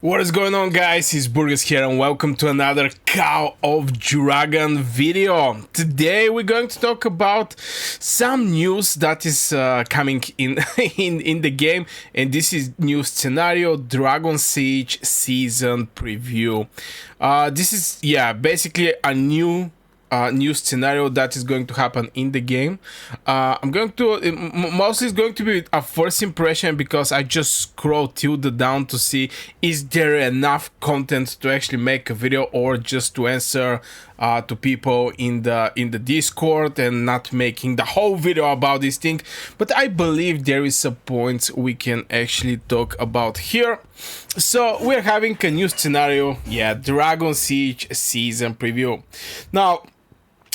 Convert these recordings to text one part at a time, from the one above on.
What is going on, guys? It's Burgas here and welcome to another Call of Dragon video. Today we're going to talk about some news that is coming in, in the game, and this is new scenario Dragon Siege season preview. This is basically a new scenario that is going to happen in the game. I'm going to mostly it's going to be a first impression because I just scroll tilde down to see is there enough content to actually make a video or just to answer to people in the Discord and not making the whole video about this thing. But I believe there is a point we can actually talk about here. So we're having a new scenario, Dragon Siege season preview. Now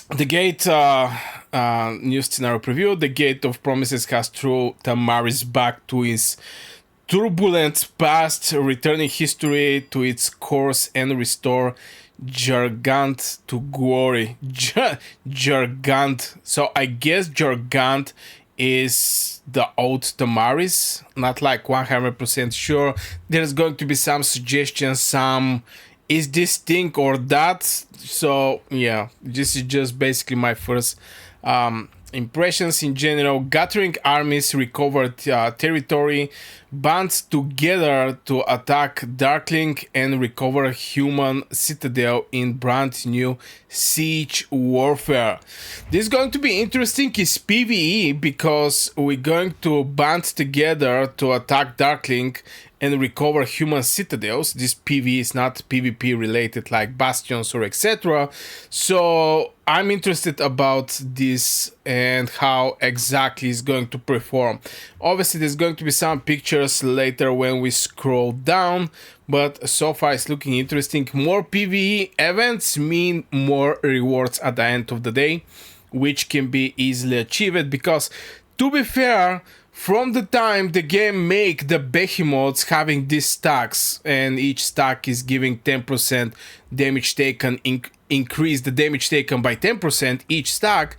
the gate new scenario preview. The gate of promises has thrown Tamaris back to his turbulent past, returning history to its course and restore Jargant to glory. Jargant. So I guess Jargant is the old Tamaris. Not like 100% sure. There's going to be some suggestions, some is this thing or that. So yeah, this is just basically my first impressions in general. Gathering armies, recovered territory, bands together to attack Darkling and recover human Citadel in brand new siege warfare. This is going to be interesting. Is PvE because we're going to band together to attack Darkling and recover human citadels. This PvE is not PvP related like bastions or etc. So I'm interested about this and how exactly it's going to perform. Obviously there's going to be some pictures later when we scroll down, but so far it's looking interesting. More PvE events mean more rewards at the end of the day, which can be easily achieved because, to be fair, from the time the game make the behemoths having these stacks, and each stack is giving 10% damage taken, increase the damage taken by 10% each stack,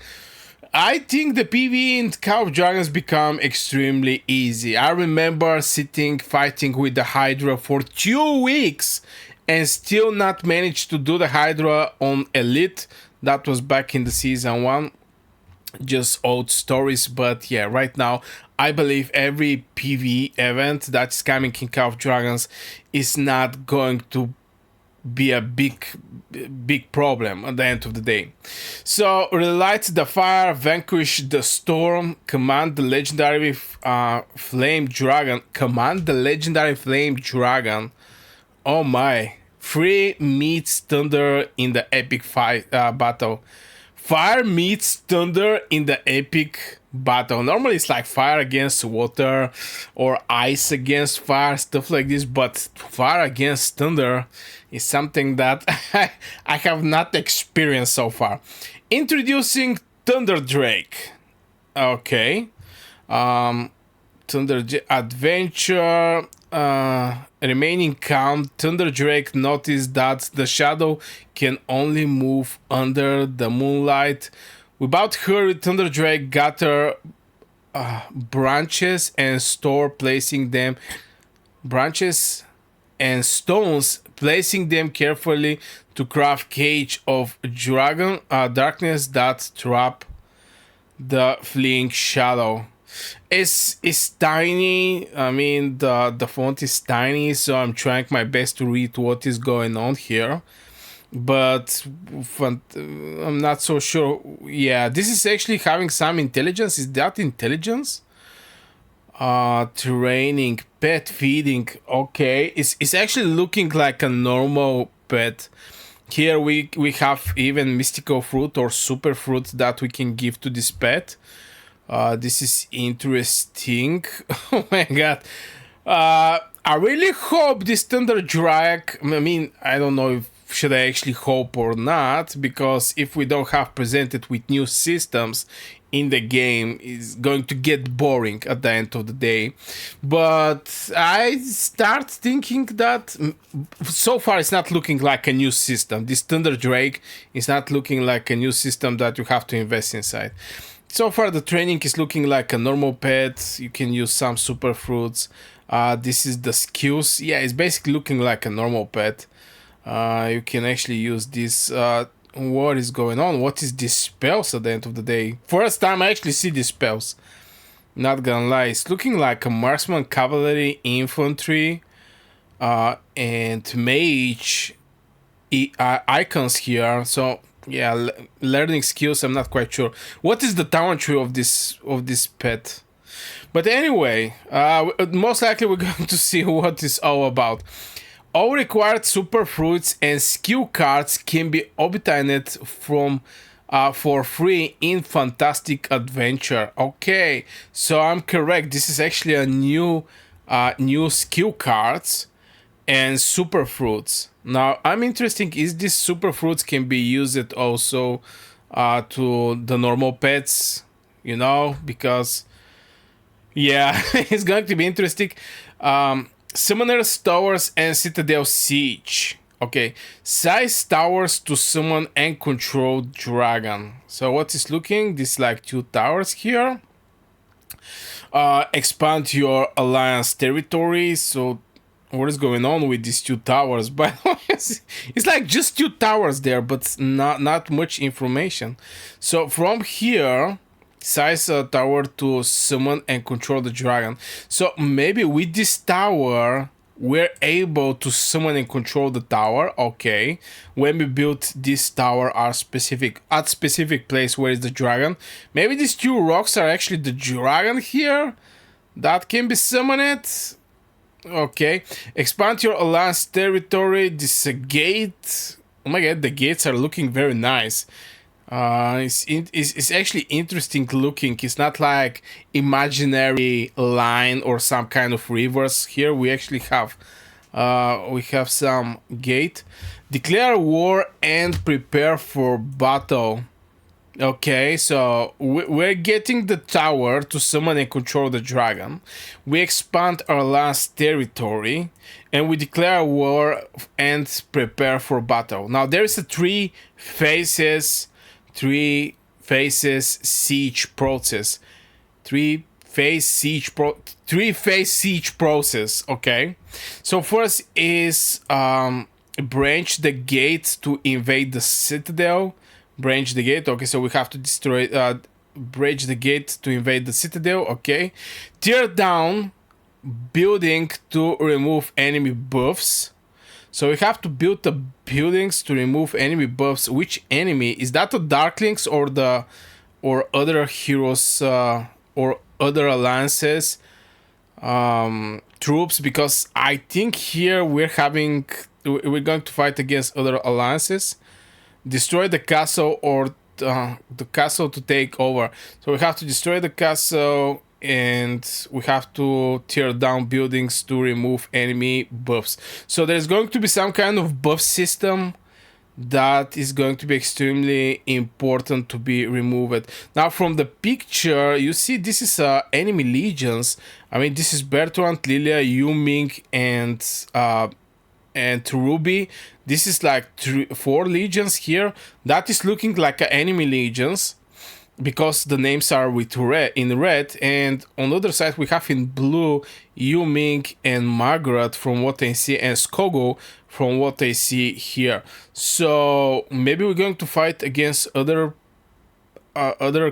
I think the PvE in Call of Dragons become extremely easy. I remember fighting with the Hydra for 2 weeks and still not managed to do the Hydra on Elite. That was back in the season 1. Just old stories, but yeah, right now I believe every PvE event that's coming in Call of Dragons is not going to be a big problem at the end of the day. So relight the fire, vanquish the storm, command the legendary flame dragon. Command the legendary flame dragon. Oh my! Free meets thunder in the epic fight battle. Fire meets thunder in the epic battle. Normally it's like fire against water or ice against fire, stuff like this, but fire against thunder is something that I have not experienced so far. Introducing Thunder Drake. Okay. Thunder Adventure. Remaining calm, Thunder Drake noticed that the shadow can only move under the moonlight. Without hurry, Thunder Drake gather branches and stones, placing them carefully to craft cage of dragon darkness that trap the fleeing shadow. It's tiny. I mean, the font is tiny, so I'm trying my best to read what is going on here, but I'm not so sure. Yeah, this is actually having some intelligence. Is that intelligence? Training, pet feeding. Okay, it's actually looking like a normal pet. Here we have even mystical fruit or super fruit that we can give to this pet. This is interesting. Oh my god. I really hope this Thunder Drake, I mean, I don't know if should I actually hope or not, because if we don't have presented with new systems in the game, it's going to get boring at the end of the day. But I start thinking that so far it's not looking like a new system. This Thunder Drake is not looking like a new system that you have to invest inside. So far the training is looking like a normal pet. You can use some super fruits. This is the skills. Yeah, it's basically looking like a normal pet. You can actually use this. What is going on? What is these spells at the end of the day? First time I actually see these spells. Not gonna lie, it's looking like a marksman, cavalry, infantry, and mage icons here. So yeah, learning skills. I'm not quite sure. What is the talent tree of this pet? But anyway, most likely we're going to see what it's all about. All required super fruits and skill cards can be obtained from for free in Fantastic Adventure. Okay, so I'm correct. This is actually a new skill cards and super fruits. Now I'm interested. Is this super fruits can be used also to the normal pets? You know, because yeah, it's going to be interesting. Summoners Towers and Citadel Siege. Okay, size towers to summon and control dragon. So what is looking? This like 2 towers here. Expand your alliance territory. So what is going on with these 2 towers? But it's like just 2 towers there, but not much information. So from here, size a tower to summon and control the dragon. So maybe with this tower we're able to summon and control the tower. Okay, when we built this tower at specific place where is the dragon. Maybe these 2 rocks are actually the dragon here that can be summoned. Okay, expand your alliance territory. This is a gate. Oh my god, the gates are looking very nice. It's actually interesting looking. It's not like imaginary line or some kind of rivers. Here we actually have some gate. Declare war and prepare for battle. Okay, so we're getting the tower to summon and control the dragon. We expand our last territory, and we declare war and prepare for battle. Now there is a 3 phase siege process. 3 phase siege process. Okay, so first is branch the gate to invade the citadel. Branch the gate. Okay, so we have to destroy bridge the gate to invade the citadel. Okay, tear down building to remove enemy buffs. So we have to build the buildings to remove enemy buffs. Which enemy? Is that the Darklings or other heroes or other alliances troops? Because I think here we're going to fight against other alliances. Destroy the castle or the castle to take over. So we have to destroy the castle and we have to tear down buildings to remove enemy buffs. So there's going to be some kind of buff system that is going to be extremely important to be removed. Now from the picture you see this is enemy legions. I mean this is Bertrand, Lilia, Yuming and Ruby. This is like 4 legions here. That is looking like enemy legions because the names are with in red, and on the other side we have in blue Yuming and Margaret from what I see, and Skogo from what I see here. So maybe we're going to fight against other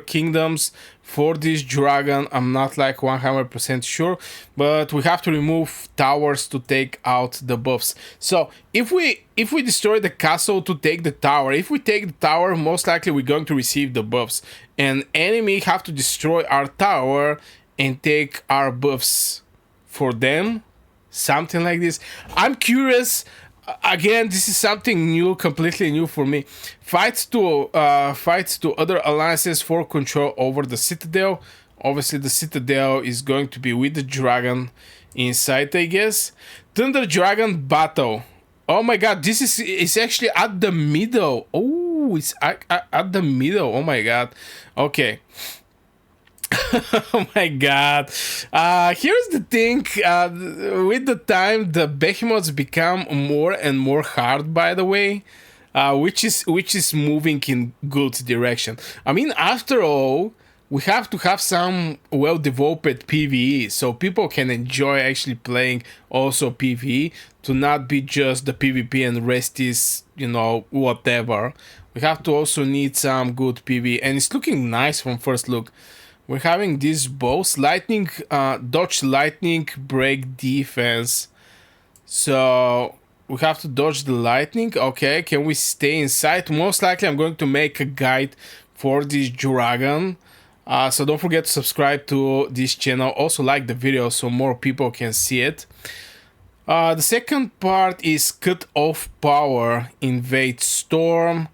kingdoms for this dragon. I'm not like 100% sure, but we have to remove towers to take out the buffs. So if we destroy the castle to take the tower, if we take the tower, most likely we're going to receive the buffs, and enemy have to destroy our tower and take our buffs for them, something like this. I'm curious. Again, this is something new, completely new for me. Fights to other alliances for control over the citadel. Obviously, the citadel is going to be with the dragon inside, I guess. Thunder Dragon battle. Oh my god, this is actually at the middle. Oh, it's at the middle. Oh my god. Okay. Oh my god. Here's the thing. With the time, the behemoths become more and more hard, by the way, which is moving in good direction. I mean, after all, we have to have some well-developed PvE so people can enjoy actually playing also PvE, to not be just the PvP and rest is, you know, whatever. We have to also need some good PvE, and it's looking nice from first look. We're having these bows, lightning, dodge lightning, break defense. So we have to dodge the lightning. Okay, can we stay inside? Most likely I'm going to make a guide for this dragon. So don't forget to subscribe to this channel. Also like the video so more people can see it. The second part is cut off power, invade storm.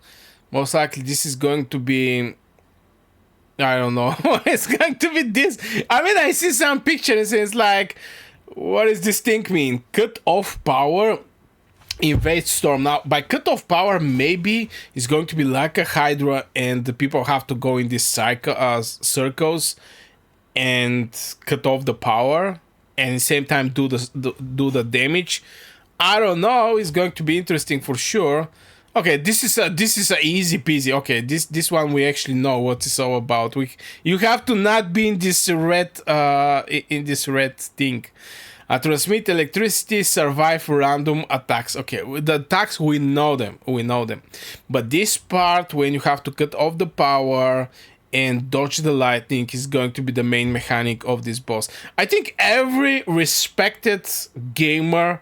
Most likely this is going to be, I don't know. It's going to be this. I mean, I see some pictures and it's like, what does this thing mean? Cut off power, invade storm. Now, by cut off power, maybe it's going to be like a Hydra and the people have to go in these circles and cut off the power and at the same time do the damage. I don't know. It's going to be interesting for sure. Okay, this is a easy peasy. Okay, this one we actually know what it's all about. You have to not be in this red thing. Transmit electricity, survive random attacks. Okay, with the attacks we know them. But this part when you have to cut off the power and dodge the lightning is going to be the main mechanic of this boss. I think every respected gamer,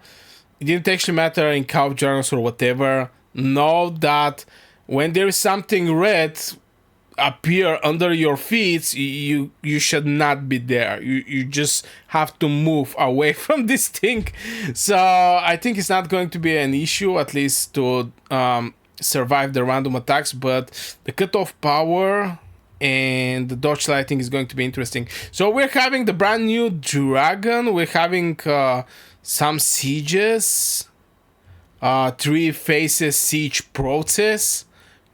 it didn't actually matter in Call of Dragons or whatever, know that when there is something red appear under your feet, you should not be there. You just have to move away from this thing. So I think it's not going to be an issue, at least to survive the random attacks, but the cut-off power and the dodge lightning is going to be interesting. So we're having the brand new dragon, we're having some sieges, 3 phases siege process,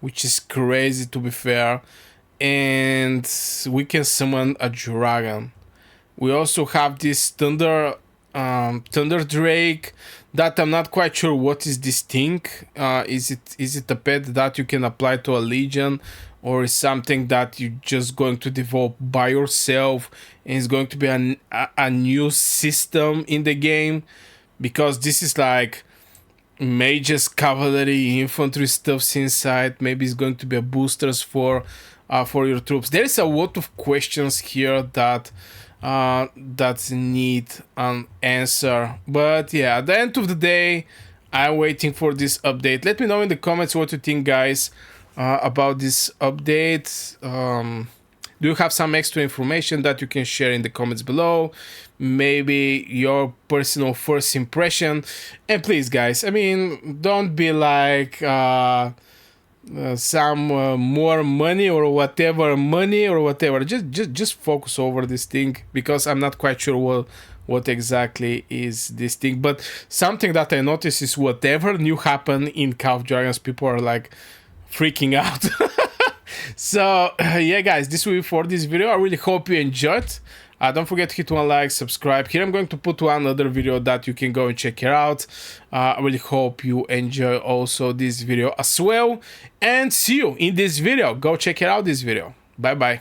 which is crazy to be fair, and we can summon a dragon. We also have this thunder drake that I'm not quite sure what is this thing. Is it a pet that you can apply to a legion, or is something that you're just going to develop by yourself and it's going to be a new system in the game? Because this is like mages, cavalry, infantry stuffs inside. Maybe it's going to be a boosters for your troops. There is a lot of questions here that need an answer. But yeah, at the end of the day, I'm waiting for this update. Let me know in the comments what you think, guys, about this update. Do you have some extra information that you can share in the comments below? Maybe your personal first impression. And please, guys, I mean, don't be like some more money or whatever. Just focus over this thing, because I'm not quite sure what exactly is this thing. But something that I noticed is whatever new happened in Call of Dragons, people are like freaking out. So yeah, guys, this will be for this video. I really hope you enjoyed. Don't forget to hit one like, subscribe. Here I'm going to put one other video that you can go and check it out. I really hope you enjoy also this video as well, and see you in this video. Go check it out, this video. Bye bye.